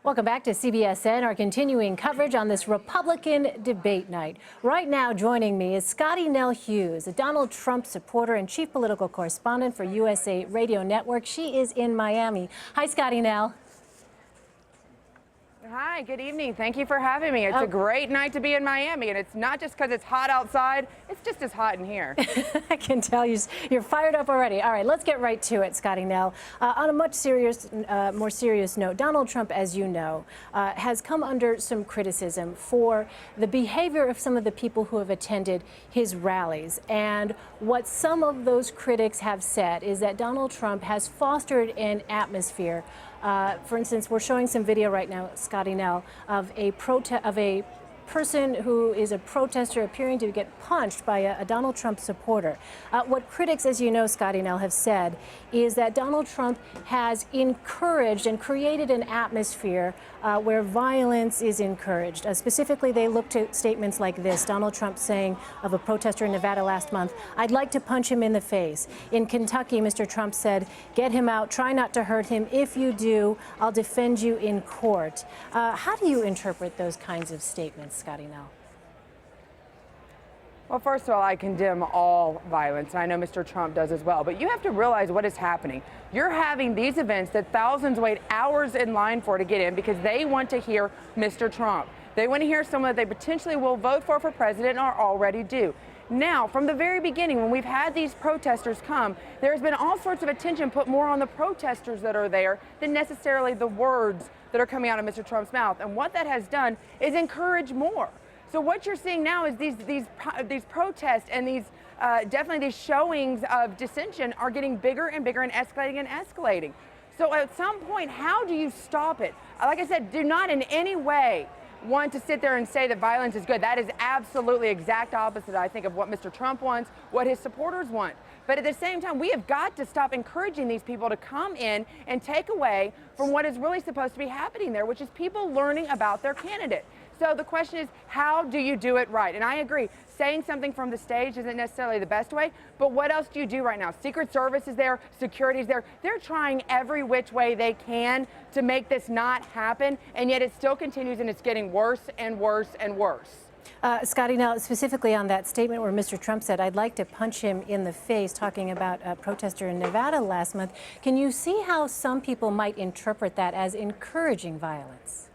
Welcome back to CBSN, our continuing coverage on this Republican debate night. Right now joining me is Scottie Nell Hughes, a Donald Trump supporter and chief political correspondent for USA Radio Network. She is in Miami. Hi, Scottie Nell. Hi, good evening. Thank you for having me. It's a great night to be in Miami, and it's not just because it's hot outside, it's just as hot in here. I can tell you're fired up already. All right, let's get right to it, Scottie Nell. On a much more serious note, Donald Trump, as you know, has come under some criticism for the behavior of some of the people who have attended his rallies. And what some of those critics have said is that Donald Trump has fostered an atmosphere. For instance, we're showing some video right now, Scottie Nell, of a person who is a protester appearing to get punched by a Donald Trump supporter. What critics, as you know, Scottie Nell, have said is that Donald Trump has encouraged and created an atmosphere where violence is encouraged. Specifically, they look to statements like this. Donald Trump saying of a protester in Nevada last month, "I'd like to punch him in the face." In Kentucky, Mr. Trump said, "Get him out, try not to hurt him. If you do, I'll defend you in court." How do you interpret those kinds of statements, Scottie Nell? Well, first of all, I condemn all violence, and I know Mr. Trump does as well. But you have to realize what is happening. You're having these events that thousands wait hours in line for to get in because they want to hear Mr. Trump. They want to hear someone that they potentially will vote for president or already do. Now, from the very beginning, when we've had these protesters come, there's been all sorts of attention put more on the protesters that are there than necessarily the words that are coming out of Mr. Trump's mouth. And what that has done is encourage more. So what you're seeing now is these protests and definitely these showings of dissension are getting bigger and bigger and escalating. So at some point, how do you stop it? Like I said, do not in any way want to sit there and say that violence is good. That is absolutely exact opposite, I think, of what Mr. Trump wants, what his supporters want. But at the same time, we have got to stop encouraging these people to come in and take away from what is really supposed to be happening there, which is people learning about their candidate. So the question is, how do you do it right? And I agree, saying something from the stage isn't necessarily the best way, but what else do you do right now? Secret Service is there, security is there. They're trying every which way they can to make this not happen, and yet it still continues and it's getting worse and worse and worse. Scottie, now specifically on that statement where Mr. Trump said, "I'd like to punch him in the face," talking about a protester in Nevada last month, can you see how some people might interpret that as encouraging violence?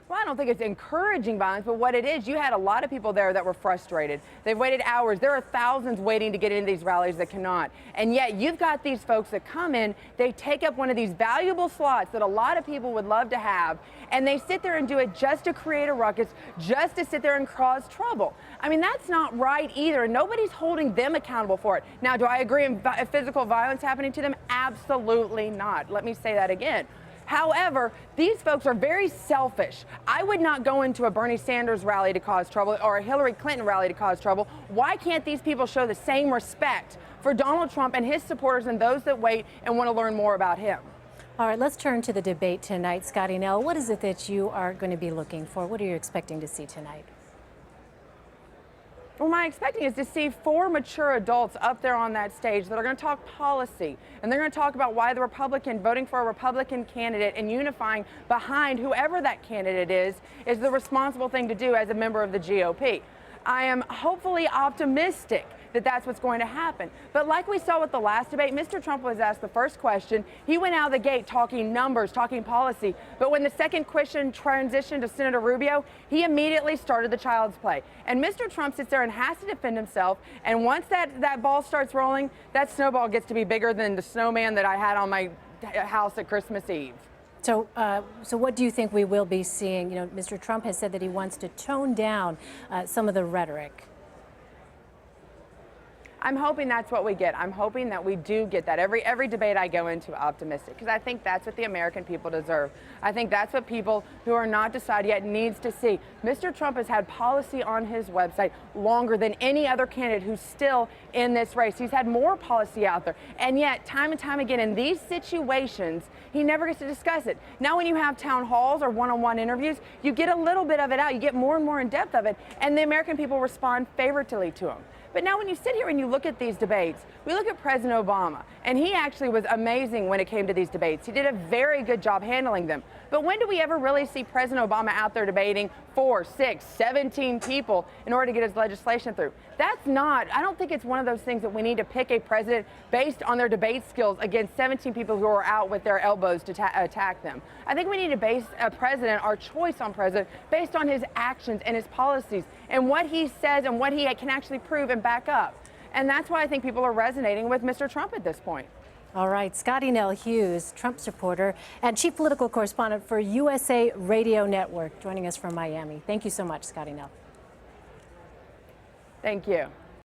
Well, I don't think it's encouraging violence, but what it is, you had a lot of people there that were frustrated. They've waited hours. There are thousands waiting to get into these rallies that cannot. And yet you've got these folks that come in, they take up one of these valuable slots that a lot of people would love to have, and they sit there and do it just to create a ruckus, just to sit there and cause trouble. I mean, that's not right either. Nobody's holding them accountable for it. Now, do I agree in physical violence happening to them? Absolutely not. Let me say that again. However, these folks are very selfish. I would not go into a Bernie Sanders rally to cause trouble or a Hillary Clinton rally to cause trouble. Why can't these people show the same respect for Donald Trump and his supporters and those that wait and want to learn more about him? All right, let's turn to the debate tonight. Scottie Nell, what is it that you are going to be looking for? What are you expecting to see tonight? Well, my expecting is to see 4 mature adults up there on that stage that are going to talk policy, and they're going to talk about why voting for a Republican candidate and unifying behind whoever that candidate is the responsible thing to do as a member of the GOP. I am hopefully optimistic that that's what's going to happen. But like we saw with the last debate, Mr. Trump was asked the first question. He went out of the gate talking numbers, talking policy. But when the second question transitioned to Senator Rubio, he immediately started the child's play. And Mr. Trump sits there and has to defend himself. And once that ball starts rolling, that snowball gets to be bigger than the snowman that I had on my house at Christmas Eve. So what do you think we will be seeing? You know, Mr. Trump has said that he wants to tone down some of the rhetoric. I'm hoping that's what we get. I'm hoping that we do get that. Every debate I go into optimistic, because I think that's what the American people deserve. I think that's what people who are not decided yet needs to see. Mr. Trump has had policy on his website longer than any other candidate who's still in this race. He's had more policy out there. And yet, time and time again, in these situations, he never gets to discuss it. Now when you have town halls or one-on-one interviews, you get a little bit of it out. You get more and more in depth of it. And the American people respond favorably to him. But now when you sit here and you look at these debates, we look at President Obama, and he actually was amazing when it came to these debates. He did a very good job handling them. But when do we ever really see President Obama out there debating 4, 6, 17 people in order to get his legislation through? That's not, I don't think it's one of those things that we need to pick a president based on their debate skills against 17 people who are out with their elbows to attack them. I think we need to base a president, our choice on president, based on his actions and his policies and what he says and what he can actually prove and back up. And that's why I think people are resonating with Mr. Trump at this point. All right, Scottie Nell Hughes, Trump supporter and chief political correspondent for USA Radio Network, joining us from Miami. Thank you so much, Scottie Nell. Thank you.